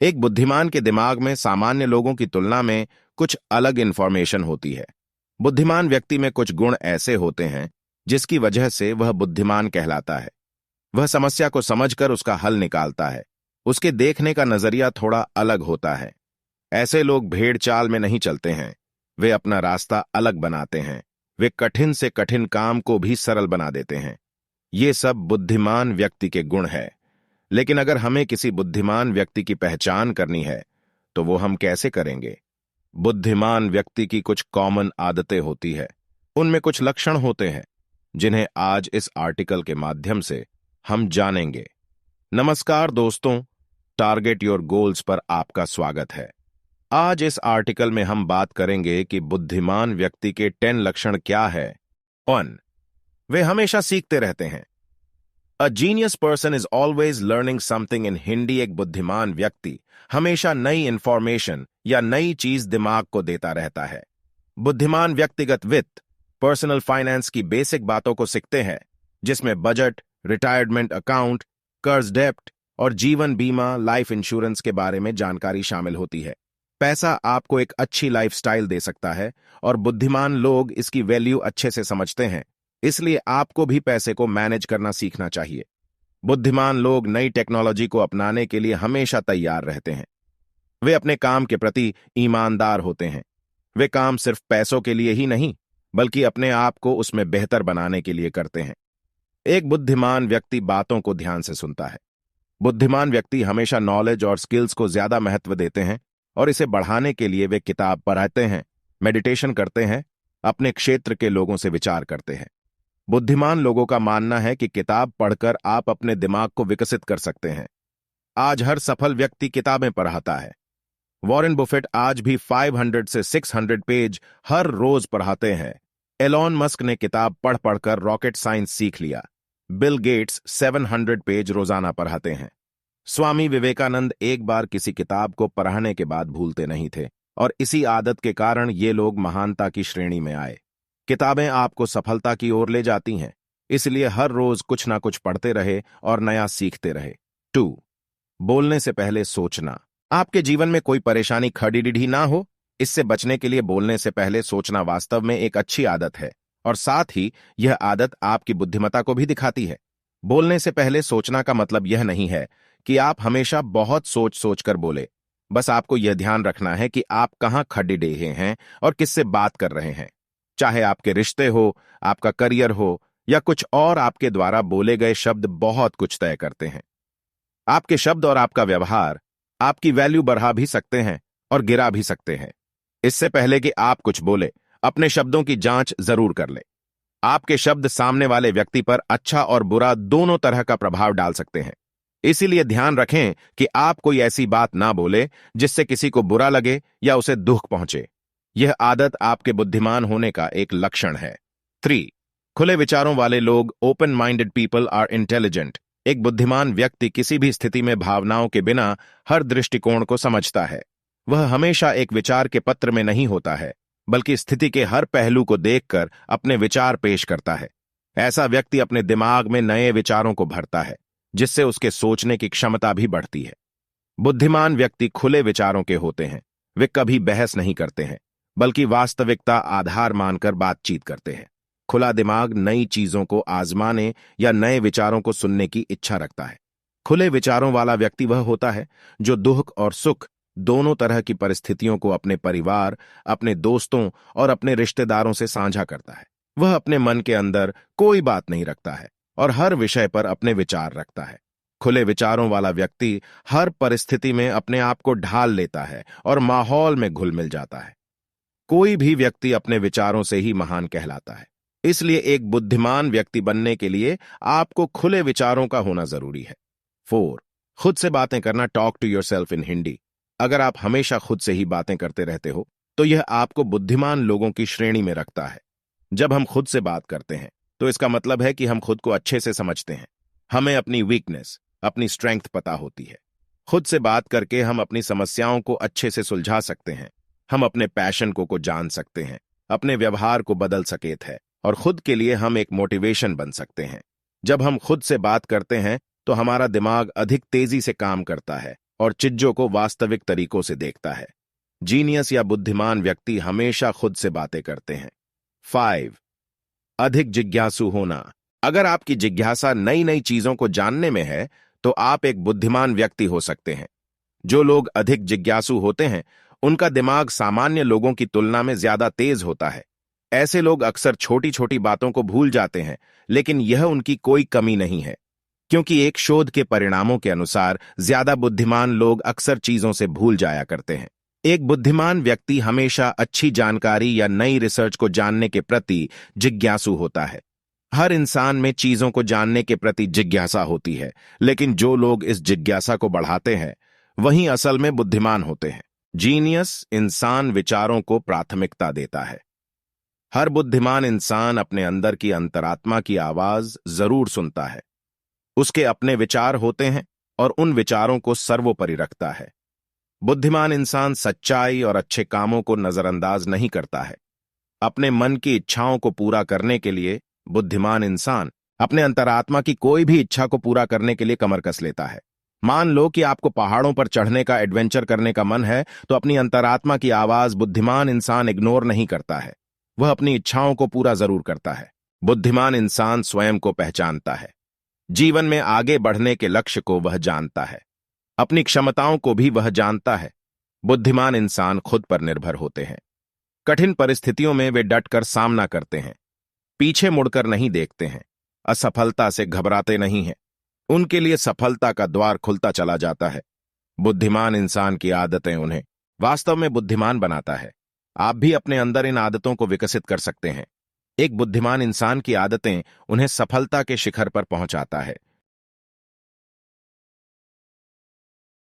एक बुद्धिमान के दिमाग में सामान्य लोगों की तुलना में कुछ अलग इंफॉर्मेशन होती है। बुद्धिमान व्यक्ति में कुछ गुण ऐसे होते हैं जिसकी वजह से वह बुद्धिमान कहलाता है। वह समस्या को समझकर उसका हल निकालता है। उसके देखने का नजरिया थोड़ा अलग होता है। ऐसे लोग भेड़ चाल में नहीं चलते हैं, वे अपना रास्ता अलग बनाते हैं। वे कठिन से कठिन काम को भी सरल बना देते हैं। ये सब बुद्धिमान व्यक्ति के गुण है। लेकिन अगर हमें किसी बुद्धिमान व्यक्ति की पहचान करनी है तो वो हम कैसे करेंगे? बुद्धिमान व्यक्ति की कुछ कॉमन आदतें होती है। उनमें कुछ लक्षण होते हैं जिन्हें आज इस आर्टिकल के माध्यम से हम जानेंगे। नमस्कार दोस्तों, टारगेट योर गोल्स पर आपका स्वागत है। आज इस आर्टिकल में हम बात करेंगे कि बुद्धिमान व्यक्ति के 10 लक्षण क्या है। 1. वे हमेशा सीखते रहते हैं। A genius person is always learning something in Hindi. एक बुद्धिमान व्यक्ति हमेशा नई इंफॉर्मेशन या नई चीज दिमाग को देता रहता है। बुद्धिमान व्यक्तिगत वित्त, पर्सनल फाइनेंस की बेसिक बातों को सीखते हैं, जिसमें बजट, रिटायरमेंट अकाउंट, कर्ज डेप्ट और जीवन बीमा लाइफ इंश्योरेंस के बारे में जानकारी शामिल होती है। पैसा आपको एक अच्छी लाइफस्टाइल दे सकता है और बुद्धिमान लोग इसकी वैल्यू अच्छे से समझते हैं, इसलिए आपको भी पैसे को मैनेज करना सीखना चाहिए। बुद्धिमान लोग नई टेक्नोलॉजी को अपनाने के लिए हमेशा तैयार रहते हैं। वे अपने काम के प्रति ईमानदार होते हैं। वे काम सिर्फ पैसों के लिए ही नहीं, बल्कि अपने आप को उसमें बेहतर बनाने के लिए करते हैं। एक बुद्धिमान व्यक्ति बातों को ध्यान से सुनता है। बुद्धिमान व्यक्ति हमेशा नॉलेज और स्किल्स को ज्यादा महत्व देते हैं और इसे बढ़ाने के लिए वे किताब पढ़ते हैं, मेडिटेशन करते हैं, अपने क्षेत्र के लोगों से विचार करते हैं। बुद्धिमान लोगों का मानना है कि किताब पढ़कर आप अपने दिमाग को विकसित कर सकते हैं। आज हर सफल व्यक्ति किताबें पढ़ाता है। वॉरेन बुफेट आज भी 500 से 600 पेज हर रोज पढ़ाते हैं। एलॉन मस्क ने किताब पढ़ पढ़कर रॉकेट साइंस सीख लिया। बिल गेट्स 700 पेज रोजाना पढ़ाते हैं। स्वामी विवेकानंद एक बार किसी किताब को पढ़ने के बाद भूलते नहीं थे और इसी आदत के कारण ये लोग महानता की श्रेणी में आए। किताबें आपको सफलता की ओर ले जाती हैं, इसलिए हर रोज कुछ ना कुछ पढ़ते रहे और नया सीखते रहे। 2. बोलने से पहले सोचना। आपके जीवन में कोई परेशानी खड़ी ना हो, इससे बचने के लिए बोलने से पहले सोचना वास्तव में एक अच्छी आदत है और साथ ही यह आदत आपकी बुद्धिमत्ता को भी दिखाती है। बोलने से पहले सोचना का मतलब यह नहीं है कि आप हमेशा बहुत सोच कर बोले। बस आपको यह ध्यान रखना है कि आप कहां खड़े हैं और किससे बात कर रहे हैं। चाहे आपके रिश्ते हो, आपका करियर हो या कुछ और, आपके द्वारा बोले गए शब्द बहुत कुछ तय करते हैं। आपके शब्द और आपका व्यवहार आपकी वैल्यू बढ़ा भी सकते हैं और गिरा भी सकते हैं। इससे पहले कि आप कुछ बोले, अपने शब्दों की जांच जरूर कर ले। आपके शब्द सामने वाले व्यक्ति पर अच्छा और बुरा दोनों तरह का प्रभाव डाल सकते हैं। इसीलिए ध्यान रखें कि आप कोई ऐसी बात ना बोले जिससे किसी को बुरा लगे या उसे दुख पहुंचे। यह आदत आपके बुद्धिमान होने का एक लक्षण है। 3. खुले विचारों वाले लोग, open minded people are intelligent. एक बुद्धिमान व्यक्ति किसी भी स्थिति में भावनाओं के बिना हर दृष्टिकोण को समझता है। वह हमेशा एक विचार के पत्र में नहीं होता है, बल्कि स्थिति के हर पहलू को देखकर अपने विचार पेश करता है। ऐसा व्यक्ति अपने दिमाग में नए विचारों को भरता है, जिससे उसके सोचने की क्षमता भी बढ़ती है। बुद्धिमान व्यक्ति खुले विचारों के होते हैं। वे कभी बहस नहीं करते हैं, बल्कि वास्तविकता आधार मानकर बातचीत करते हैं। खुला दिमाग नई चीजों को आजमाने या नए विचारों को सुनने की इच्छा रखता है। खुले विचारों वाला व्यक्ति वह होता है जो दुख और सुख दोनों तरह की परिस्थितियों को अपने परिवार, अपने दोस्तों और अपने रिश्तेदारों से साझा करता है। वह अपने मन के अंदर कोई बात नहीं रखता है और हर विषय पर अपने विचार रखता है। खुले विचारों वाला व्यक्ति हर परिस्थिति में अपने आप को ढाल लेता है और माहौल में घुल मिल जाता है। कोई भी व्यक्ति अपने विचारों से ही महान कहलाता है। इसलिए एक बुद्धिमान व्यक्ति बनने के लिए आपको खुले विचारों का होना जरूरी है। 4. खुद से बातें करना। Talk to yourself in Hindi. अगर आप हमेशा खुद से ही बातें करते रहते हो तो यह आपको बुद्धिमान लोगों की श्रेणी में रखता है। जब हम खुद से बात करते हैं तो इसका मतलब है कि हम खुद को अच्छे से समझते हैं। हमें अपनी वीकनेस, अपनी स्ट्रेंथ पता होती है। खुद से बात करके हम अपनी समस्याओं को अच्छे से सुलझा सकते हैं। हम अपने पैशन को जान सकते हैं, अपने व्यवहार को बदल सकते हैं और खुद के लिए हम एक मोटिवेशन बन सकते हैं। जब हम खुद से बात करते हैं तो हमारा दिमाग अधिक तेजी से काम करता है और चीजों को वास्तविक तरीकों से देखता है। जीनियस या बुद्धिमान व्यक्ति हमेशा खुद से बातें करते हैं। 5. अधिक जिज्ञासु होना। अगर आपकी जिज्ञासा नई नई चीजों को जानने में है तो आप एक बुद्धिमान व्यक्ति हो सकते हैं। जो लोग अधिक जिज्ञासु होते हैं उनका दिमाग सामान्य लोगों की तुलना में ज्यादा तेज होता है। ऐसे लोग अक्सर छोटी छोटी बातों को भूल जाते हैं, लेकिन यह उनकी कोई कमी नहीं है, क्योंकि एक शोध के परिणामों के अनुसार ज्यादा बुद्धिमान लोग अक्सर चीजों से भूल जाया करते हैं। एक बुद्धिमान व्यक्ति हमेशा अच्छी जानकारी या नई रिसर्च को जानने के प्रति जिज्ञासु होता है। हर इंसान में चीजों को जानने के प्रति जिज्ञासा होती है, लेकिन जो लोग इस जिज्ञासा को बढ़ाते हैं वही असल में बुद्धिमान होते हैं। जीनियस इंसान विचारों को प्राथमिकता देता है। हर बुद्धिमान इंसान अपने अंदर की अंतरात्मा की आवाज जरूर सुनता है। उसके अपने विचार होते हैं और उन विचारों को सर्वोपरि रखता है। बुद्धिमान इंसान सच्चाई और अच्छे कामों को नजरअंदाज नहीं करता है। अपने मन की इच्छाओं को पूरा करने के लिए बुद्धिमान इंसान अपने अंतरात्मा की कोई भी इच्छा को पूरा करने के लिए कमर कस लेता है। मान लो कि आपको पहाड़ों पर चढ़ने का एडवेंचर करने का मन है, तो अपनी अंतरात्मा की आवाज बुद्धिमान इंसान इग्नोर नहीं करता है। वह अपनी इच्छाओं को पूरा जरूर करता है। बुद्धिमान इंसान स्वयं को पहचानता है। जीवन में आगे बढ़ने के लक्ष्य को वह जानता है। अपनी क्षमताओं को भी वह जानता है। बुद्धिमान इंसान खुद पर निर्भर होते हैं। कठिन परिस्थितियों में वे डटकर सामना करते हैं। पीछे मुड़कर नहीं देखते हैं। असफलता से घबराते नहीं हैं। उनके लिए सफलता का द्वार खुलता चला जाता है। बुद्धिमान इंसान की आदतें उन्हें वास्तव में बुद्धिमान बनाता है। आप भी अपने अंदर इन आदतों को विकसित कर सकते हैं। एक बुद्धिमान इंसान की आदतें उन्हें सफलता के शिखर पर पहुंचाता है।